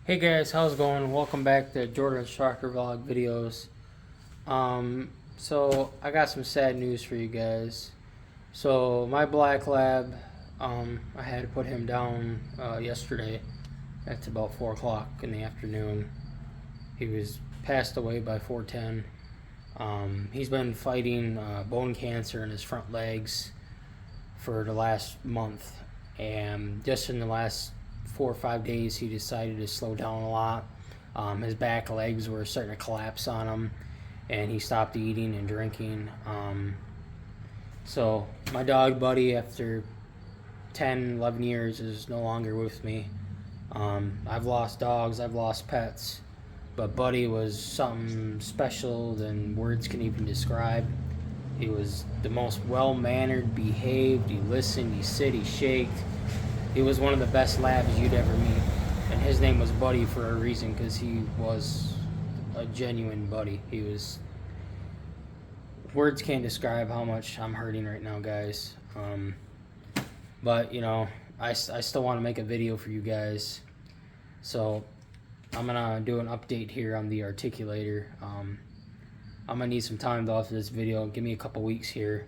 Hey guys, how's it going? Welcome back to Jordan's Soccer Vlog videos. So I got some sad news for you guys. So my black lab, I had to put him down yesterday at about 4 o'clock in the afternoon. He was passed away by 4:10. He's been fighting bone cancer in his front legs for the last month, and just in the last 4 or 5 days he decided to slow down a lot. His back legs were starting to collapse on him, and he stopped eating and drinking. So my dog Buddy, after 10, 11 years, is no longer with me. I've lost dogs, I've lost pets, but Buddy was something special than words can even describe. He was the most well-mannered, behaved, he listened, he sit, he shaked. He was one of the best labs you'd ever meet. And his name was Buddy for a reason, because he was a genuine buddy. He was... Words can't describe how much I'm hurting right now, guys. But, you know, I still want to make a video for you guys. So, I'm going to do an update here on the articulator. I'm going to need some time though after this video. Give me a couple weeks here.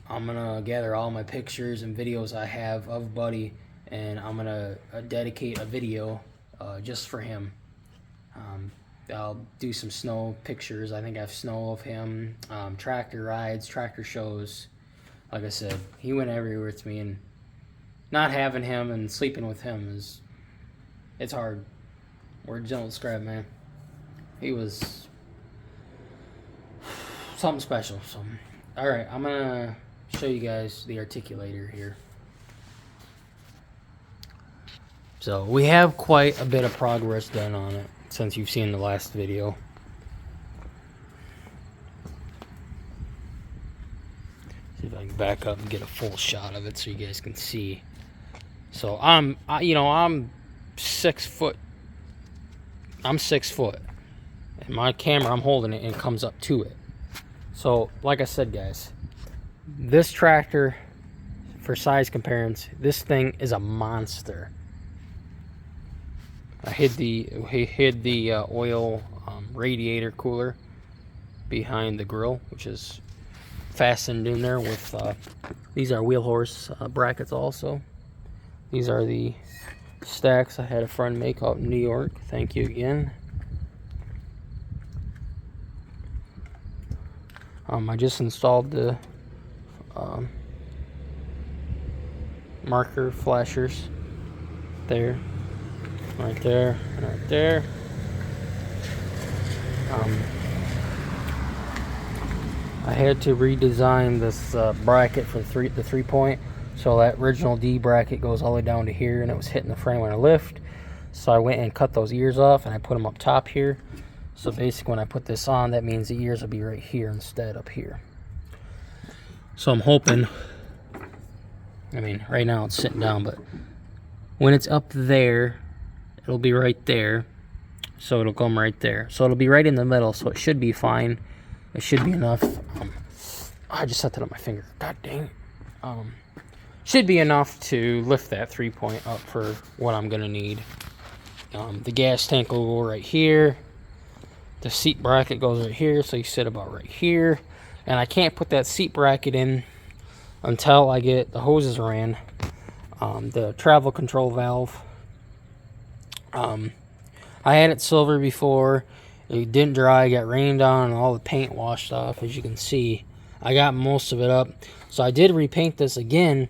I'm going to gather all my pictures and videos I have of Buddy, and I'm going to dedicate a video just for him. I'll do some snow pictures. I think I have snow of him, tractor rides, tractor shows. Like I said, he went everywhere with me, and not having him and sleeping with him it's hard. Words don't describe, man. He was something special. So, alright, I'm gonna show you guys the articulator here. So we have quite a bit of progress done on it since you've seen the last video. See if I can back up and get a full shot of it so you guys can see. So I'm 6 foot. I'm 6 foot, and my camera, I'm holding it and it comes up to it. So like I said, guys, this tractor, for size comparison, this thing is a monster. I hid the oil radiator cooler behind the grill, which is fastened in there with these are wheel horse brackets. Also, these are the stacks I had a friend make out in New York. Thank you again. I just installed the marker flashers there, right there, and right there. I had to redesign this bracket for the 3-point. So that original D bracket goes all the way down to here, and it was hitting the frame when I lift. So I went and cut those ears off, and I put them up top here. So basically when I put this on, that means the ears will be right here instead up here. So I'm hoping, I mean, right now it's sitting down, but when it's up there, it'll be right there. So it'll come right there. So it'll be right in the middle, so it should be fine. It should be enough. I just set that on my finger. God dang it. Should be enough to lift that 3-point up for what I'm gonna need. The gas tank will go right here. The seat bracket goes right here, so you sit about right here. And I can't put that seat bracket in until I get the hoses ran. The travel control valve. I had it silver before. It didn't dry, got rained on, and all the paint washed off, as you can see. I got most of it up. So I did repaint this again,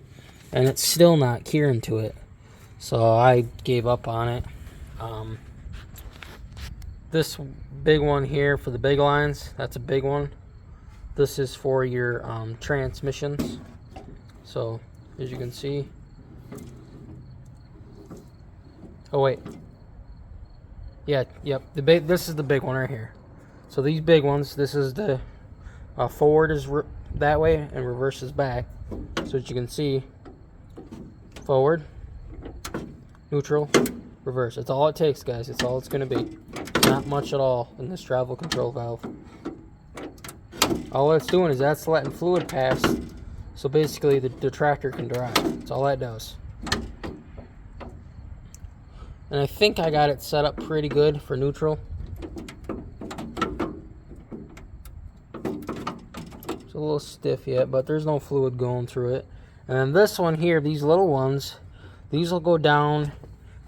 and it's still not curing to it. So I gave up on it. This big one here for the big lines, that's a big one. This is for your transmissions. So as you can see. Oh wait. Yeah, yep. This is the big one right here. So these big ones, this is the forward is that way and reverse is back. So as you can see, forward, neutral, reverse. That's all it takes, guys. That's all it's going to be. Not much at all in this travel control valve. All it's doing is that's letting fluid pass, so basically the tractor can drive. That's all that does. And I think I got it set up pretty good for neutral. It's a little stiff yet, but there's no fluid going through it. And then this one here, these little ones, these will go down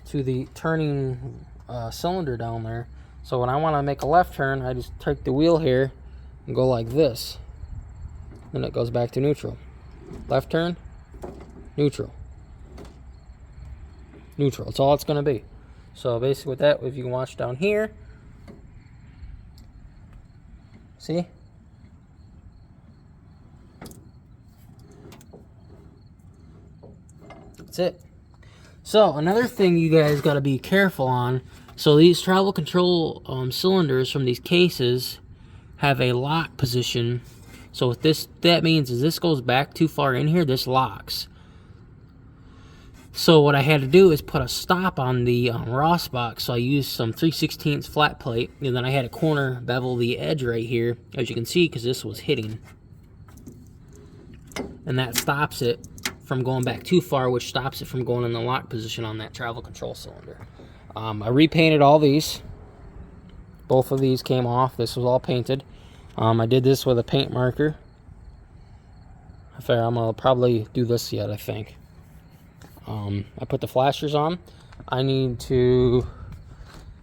to the turning cylinder down there. So when I want to make a left turn, I just take the wheel here and go like this. Then it goes back to neutral. Left turn, neutral. Neutral. That's all it's going to be. So basically with that, if you can watch down here, see? That's it. So another thing you guys got to be careful on. So these travel control cylinders from these cases have a lock position. So what that means is this goes back too far in here, this locks. So what I had to do is put a stop on the Ross box. So I used some 3/16 flat plate, and then I had a corner bevel the edge right here, as you can see, because this was hitting. And that stops it from going back too far, which stops it from going in the lock position on that travel control cylinder. I repainted all these. Both of these came off. This was all painted. I did this with a paint marker. In fact, I'm going to probably do this yet, I think. I put the flashers on. I need to...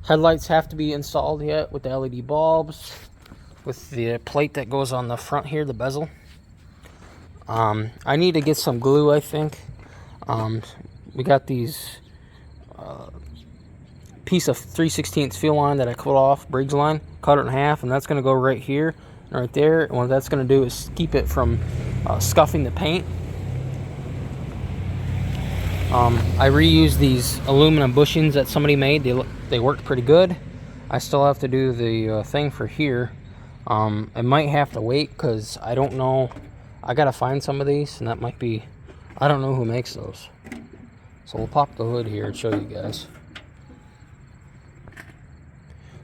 Headlights have to be installed yet with the LED bulbs. With the plate that goes on the front here, the bezel. I need to get some glue, I think. We got these piece of 3/16 fuel line that I cut off, Briggs line, cut it in half, and that's going to go right here and right there. And what that's going to do is keep it from scuffing the paint. I reused these aluminum bushings that somebody made. They worked pretty good. I still have to do the thing for here. I might have to wait because I don't know. I gotta find some of these, and that might be, I don't know who makes those. So we'll pop the hood here and show you guys.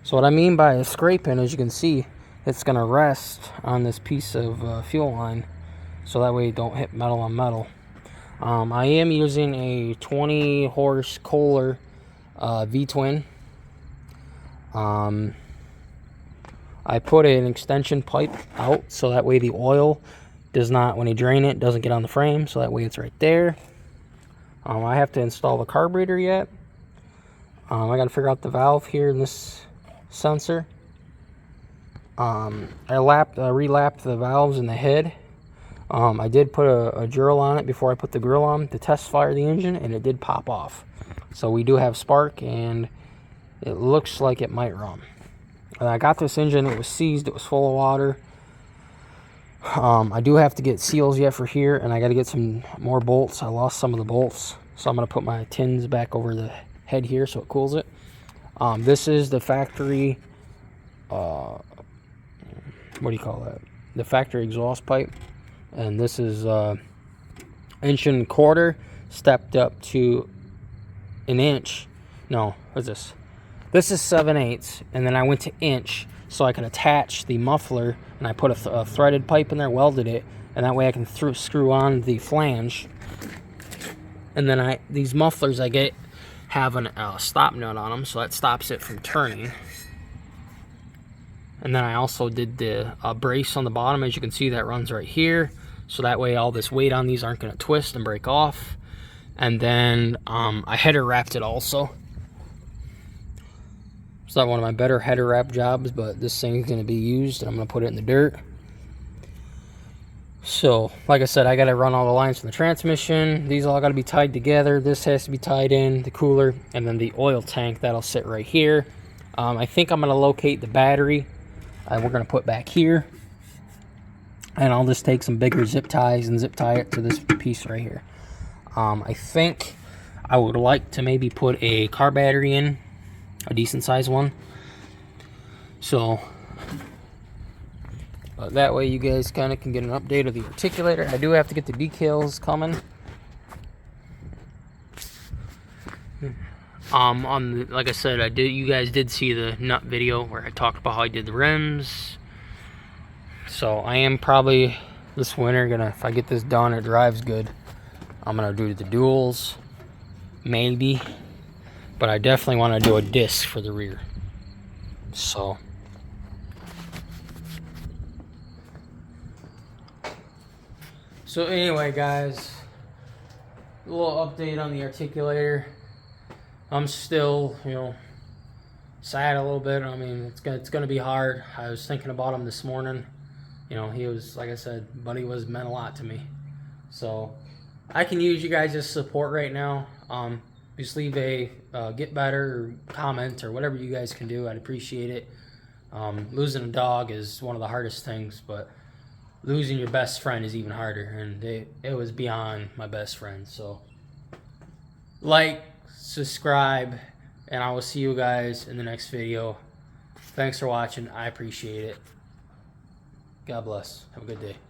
So what I mean by scraping, as you can see, it's gonna rest on this piece of fuel line, so that way you don't hit metal on metal. I am using a 20 horse Kohler V-twin. I put an extension pipe out so that way the oil does not, when you drain it, doesn't get on the frame, so that way it's right there. I have to install the carburetor yet. I got to figure out the valve here in this sensor. I relapped the valves in the head. I did put a drill on it before I put the grill on to test fire the engine, and it did pop off. So we do have spark, and it looks like it might run. I got this engine, it was seized, it was full of water. I do have to get seals yet for here, and I got to get some more bolts. I lost some of the bolts, so I'm going to put my tins back over the head here so it cools it. This is the factory, what do you call that? The factory exhaust pipe, and this is 1.25 inches stepped up to an inch. No, what's this? This is 7/8, and then I went to inch so I can attach the muffler, and I put a threaded pipe in there, welded it, and that way I can screw on the flange. And then these mufflers I get have a stop nut on them, so that stops it from turning. And then I also did the brace on the bottom, as you can see, that runs right here, so that way all this weight on these aren't going to twist and break off. And then I header wrapped it also. It's not one of my better header wrap jobs, but this thing's going to be used, and I'm going to put it in the dirt. So, like I said, I got to run all the lines from the transmission. These all got to be tied together. This has to be tied in, the cooler, and then the oil tank. That'll sit right here. I think I'm going to locate the battery. We're going to put back here. And I'll just take some bigger zip ties and zip tie it to this piece right here. I think I would like to maybe put a car battery in. A decent sized one. So that way you guys kind of can get an update of the articulator. I do have to get the decals coming. Like I said, you guys did see the nut video where I talked about how I did the rims. So I am probably this winter gonna, if I get this done, it drives good, I'm gonna do the duals, maybe. but I definitely want to do a disc for the rear. So anyway, guys, a little update on the articulator. I'm still, sad a little bit. I mean, it's gonna be hard. I was thinking about him this morning. He was, like I said, Buddy meant a lot to me. So I can use you guys' support right now. Just leave a get better or comment or whatever you guys can do. I'd appreciate it. Losing a dog is one of the hardest things, but losing your best friend is even harder, and it was beyond my best friend. So like, subscribe, and I will see you guys in the next video. Thanks for watching. I appreciate it. God bless. Have a good day.